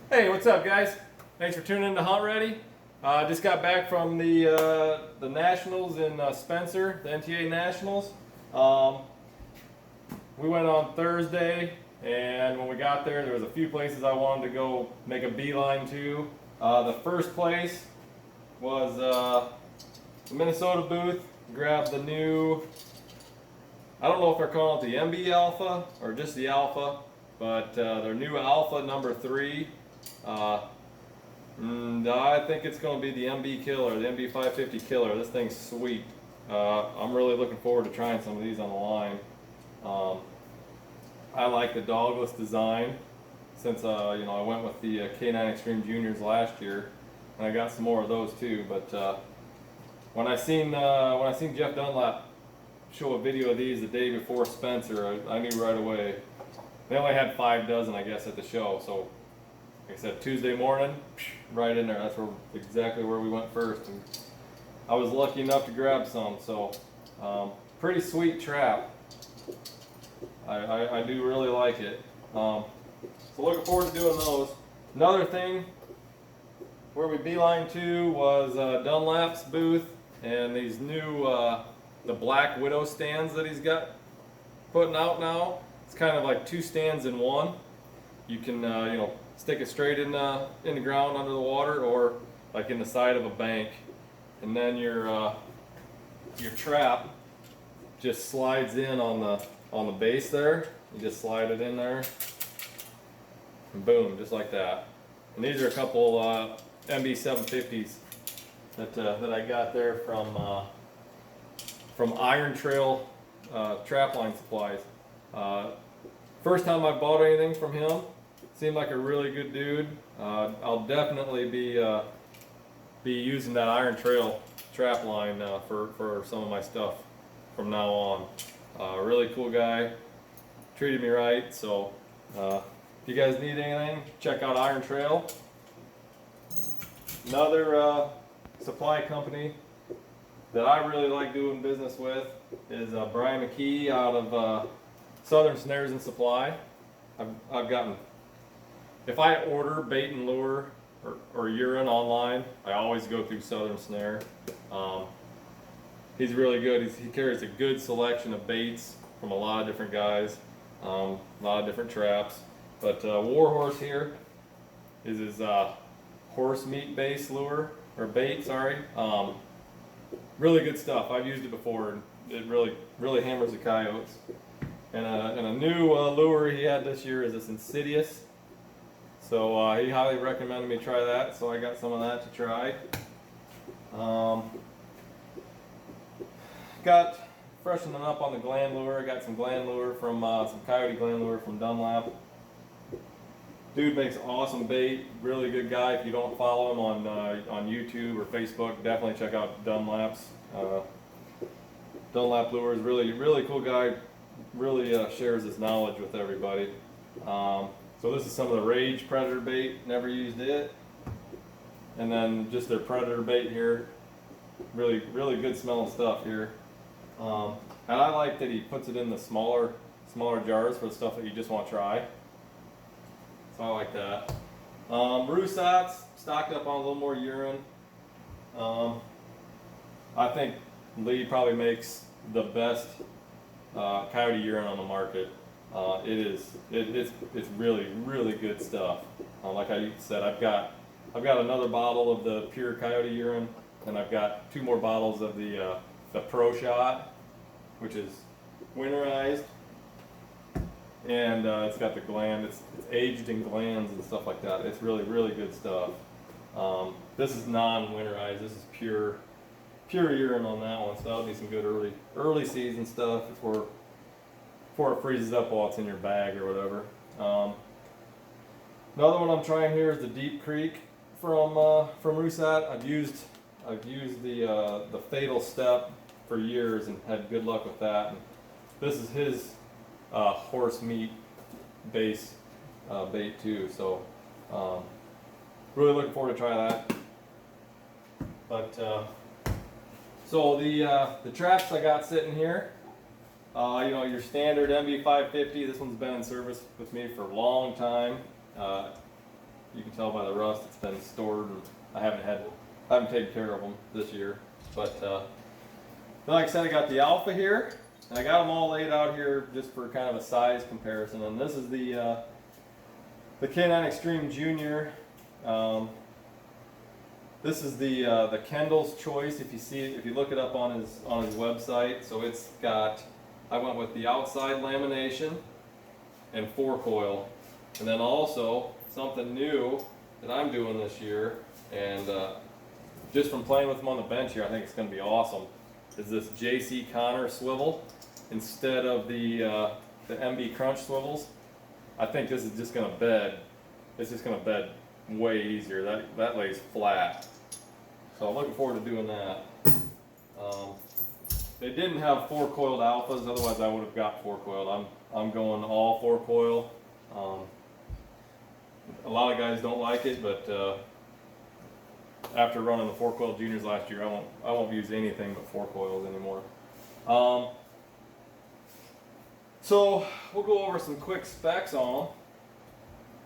Hey, what's up, guys? Thanks for tuning in to Hunt Ready. Just got back from the Nationals in Spencer, the NTA Nationals. We went on Thursday, and when we got there was a few places I wanted to go make a beeline to. The first place was the Minnesota booth. Grabbed the new, I don't know if they're calling it the MB Alpha or just the Alpha, but their new Alpha number 3. I think it's going to be the MB Killer, the MB 550 Killer. This thing's sweet. I'm really looking forward to trying some of these on the line. I like the dogless design since I went with the K9 Extreme Juniors last year, and I got some more of those too. But when I seen Jeff Dunlap show a video of these the day before Spencer, I knew right away. They only had 5 dozen, I guess, at the show. So, like I said, Tuesday morning, right in there. That's exactly where we went first. And I was lucky enough to grab some. So, pretty sweet trap. I do really like it. So looking forward to doing those. Another thing where we beeline to was Dunlap's booth and these new the Black Widow stands that he's got putting out now. It's kind of like 2 stands in one. You can stick it straight in the ground under the water, or like in the side of a bank, and then your trap just slides in on the base there. You just slide it in there, and boom, just like that. And these are a couple MB 750s that I got there from Iron Trail Trapline Supplies. First time I bought anything from him. Seemed like a really good dude. I'll definitely be using that Iron Trail trap line for some of my stuff from now on. Really cool guy, treated me right. So if you guys need anything, check out Iron Trail. Another supply company that I really like doing business with is Brian McKee out of Southern Snares and Supply. I've gotten, if I order bait and lure or urine online, I always go through Southern Snare. He's really good. He carries a good selection of baits from a lot of different guys, a lot of different traps. But Warhorse here is his horse meat base lure, or bait, sorry. Really good stuff. I've used it before, and it really hammers the coyotes. And a new lure he had this year is this Insidious. So he highly recommended me try that, so I got some of that to try. Got freshening up on the Gland lure. I got some Gland lure from some Coyote Gland lure from Dunlap. Dude makes awesome bait. Really good guy. If you don't follow him on YouTube or Facebook, definitely check out Dunlap's. Dunlap Lures, really cool guy. Really shares his knowledge with everybody. So this is some of the Rage Predator bait. Never used it. And then just their Predator bait here. Really good smelling stuff here. And I like that he puts it in the smaller jars for the stuff that you just want to try. So I like that. Rusats, stocked up on a little more urine. I think Lee probably makes the best coyote urine on the market. It's really good stuff. Like I said, I've got another bottle of the pure coyote urine, and I've got 2 more bottles of the Pro Shot, which is winterized, and it's got the gland. It's aged in glands and stuff like that. It's really good stuff. This is non-winterized. This is pure urine on that one. So that'll be some good early season stuff if before it freezes up while it's in your bag or whatever. Another one I'm trying here is the Deep Creek from Rusat. I've used the Fatal Step for years and had good luck with that. And this is his horse meat base bait too. So really looking forward to try that. But so the traps I got sitting here, you know, your standard MB550. This one's been in service with me for a long time. You can tell by the rust it's been stored, and I haven't taken care of them this year. But like I said, I got the Alpha here, and I got them all laid out here just for kind of a size comparison. And this is the K9 Extreme Junior. This is the Kendall's Choice. If you look it up on his website, so it's got. I went with the outside lamination and 4-coil, and then also something new that I'm doing this year, and just from playing with them on the bench here, I think it's going to be awesome. Is this JC Connor swivel instead of the MB Crunch swivels? I think this is just going to bed. It's just going to bed way easier. That lays flat. So I'm looking forward to doing that. They didn't have 4-coiled alphas, otherwise I would have got 4-coiled. I'm going all 4-coil. A lot of guys don't like it, but after running the 4-coil juniors last year, I won't use anything but 4-coils anymore. So we'll go over some quick specs on them.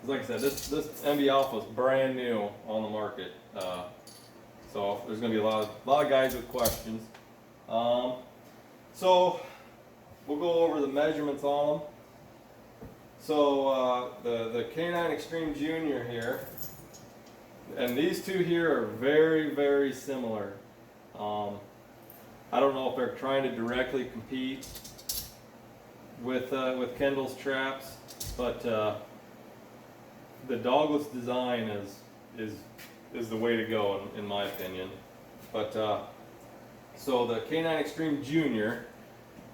Because like I said, this MB Alpha is brand new on the market. So there's going to be a lot of guys with questions. So we'll go over the measurements on them. So the K9 Extreme Junior here, and these two here are very, very similar. I don't know if they're trying to directly compete with Kendall's traps, but the dogless design is the way to go in my opinion. But so the K9 Extreme Junior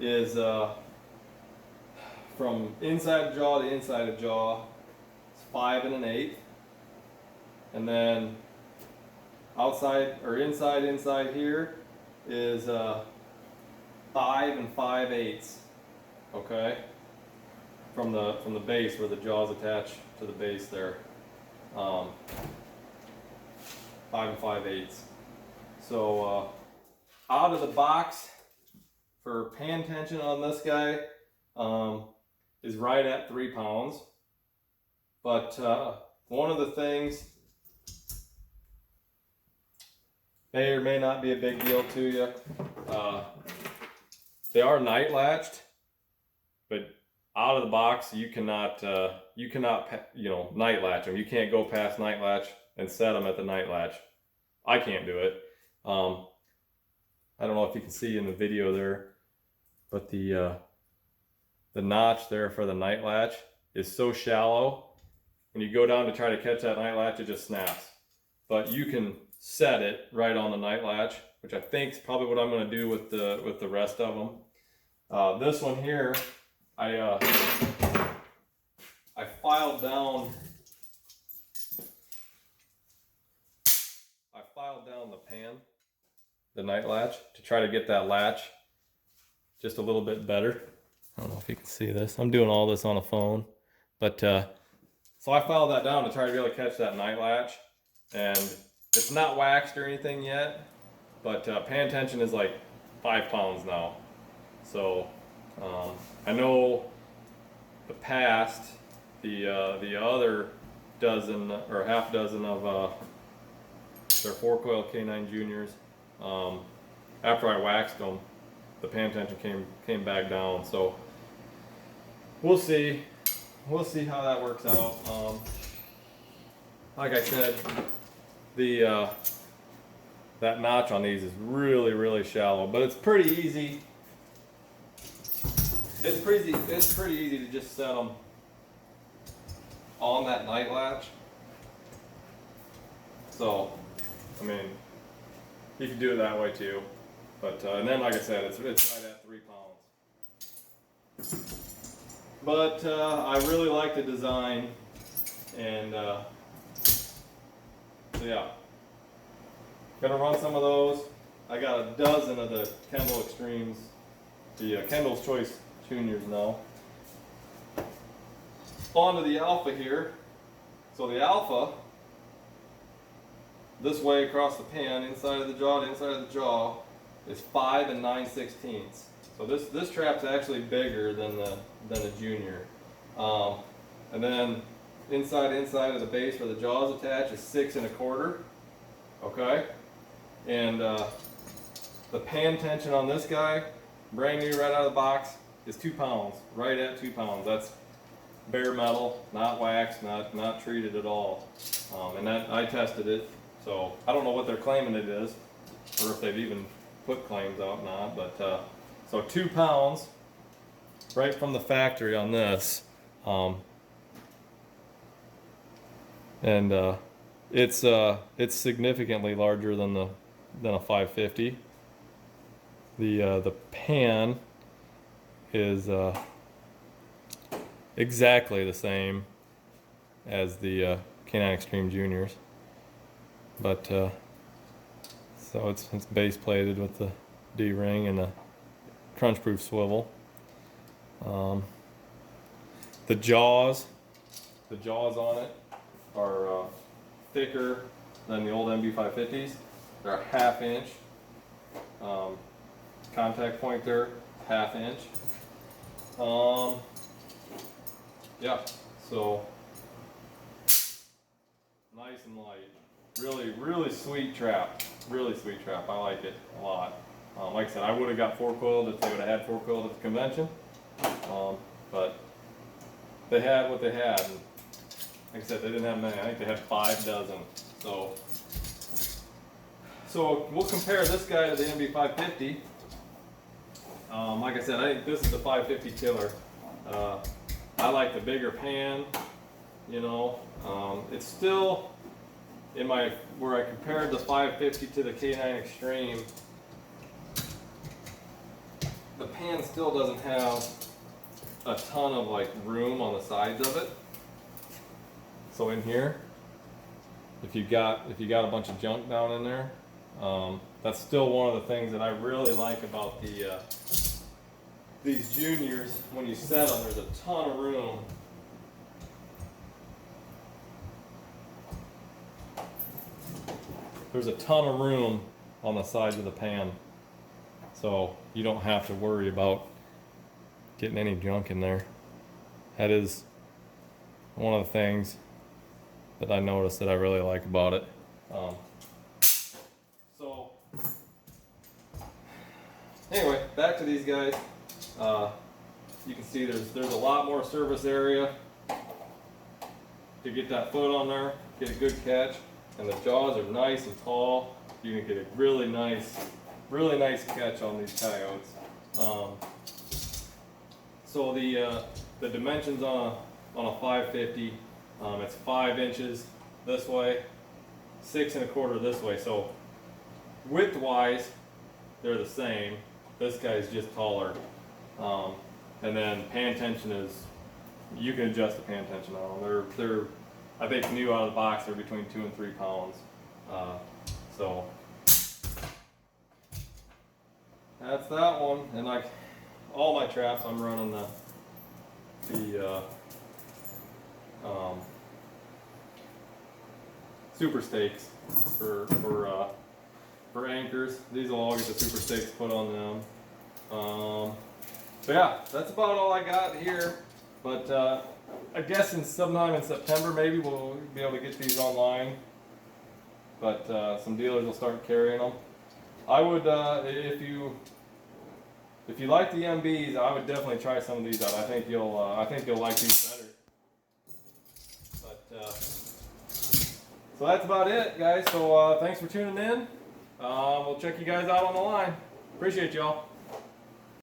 is from inside jaw to inside of jaw, it's 5 1/8, and then outside or inside here is 5 5/8. Okay, from the base where the jaws attach to the base there, 5 5/8. So out of the box for pan tension on this guy is right at 3 pounds. But one of the things may or may not be a big deal to you. They are night latched, but out of the box you cannot night latch them. You can't go past night latch and set them at the night latch. I can't do it. I don't know if you can see in the video there, but the notch there for the night latch is so shallow. When you go down to try to catch that night latch, it just snaps. But you can set it right on the night latch, which I think is probably what I'm going to do with the rest of them. This one here, I filed down the pan, the night latch, to try to get that latch just a little bit better. I don't know if you can see this. I'm doing all this on a phone, but so I filed that down to try to be able to catch that night latch, and it's not waxed or anything yet, but pan tension is like 5 pounds now. So I know the past, the other dozen or half dozen of their 4-coil K9 Juniors, after I waxed them, the pan tension came back down. So we'll see how that works out. Like I said, that notch on these is really, really shallow, but it's pretty easy. It's pretty easy to just set them on that night latch. So, I mean, you can do it that way too. But and then, like I said, it's right at 3 pounds. But I really like the design, and so yeah, gonna run some of those. I got a dozen of the Kendall Extremes, the Kendall's Choice Juniors now. On to the Alpha here. So the Alpha, this way across the pan, inside of the jaw to inside of the jaw, is 5 9/16. So this trap's actually bigger than the Junior. And then inside of the base where the jaw is attached is 6 1/4. Okay, and the pan tension on this guy, brand new right out of the box, is 2 pounds. Right at 2 pounds. That's bare metal, not waxed, not treated at all. And that I tested it, so I don't know what they're claiming it is, or if they've even put claims out or not. But so 2 pounds right from the factory on this, and it's significantly larger than a 550. The pan is exactly the same as the K9 Extreme Juniors, but so it's base plated with the D-ring and the crunch-proof swivel. The jaws on it are thicker than the old MB550s. They're a 1/2 inch. Contact point there, 1/2 inch. Yeah, so nice and light. Really sweet trap. Really sweet trap. I like it a lot. Like I said, I would have got 4-coiled if they would have had 4-coiled at the convention. But they had what they had. And like I said, they didn't have many. I think they had 5 dozen. So we'll compare this guy to the MB550. Like I said, I think this is the 550 killer. I like the bigger pan, you know. It's still in where I compared the 550 to the K9 Extreme. The pan still doesn't have a ton of like room on the sides of it. So in here, if you got a bunch of junk down in there, that's still one of the things that I really like about these Juniors. When you set them, there's a ton of room. There's a ton of room on the sides of the pan, so you don't have to worry about getting any junk in there. That is one of the things that I noticed that I really like about it. So anyway, back to these guys. You can see there's a lot more surface area to get that foot on there, get a good catch, and the jaws are nice and tall. You can get a really nice catch on these coyotes. So the dimensions on a 550, it's 5 inches this way, 6 1/4 this way. So width-wise, they're the same. This guy's just taller. And then pan tension is, you can adjust the pan tension on them. They're I think new out of the box, they're between 2 and 3 pounds. So that's that one. And like all my traps, I'm running the super stakes for anchors. These will all get the super stakes put on them. So yeah, that's about all I got here. But I guess sometime in September maybe we'll be able to get these online. But some dealers will start carrying them. I would, if you like the MBs, I would definitely try some of these out. I think you'll like these better. But so that's about it, guys. So thanks for tuning in. We'll check you guys out on the line. Appreciate y'all.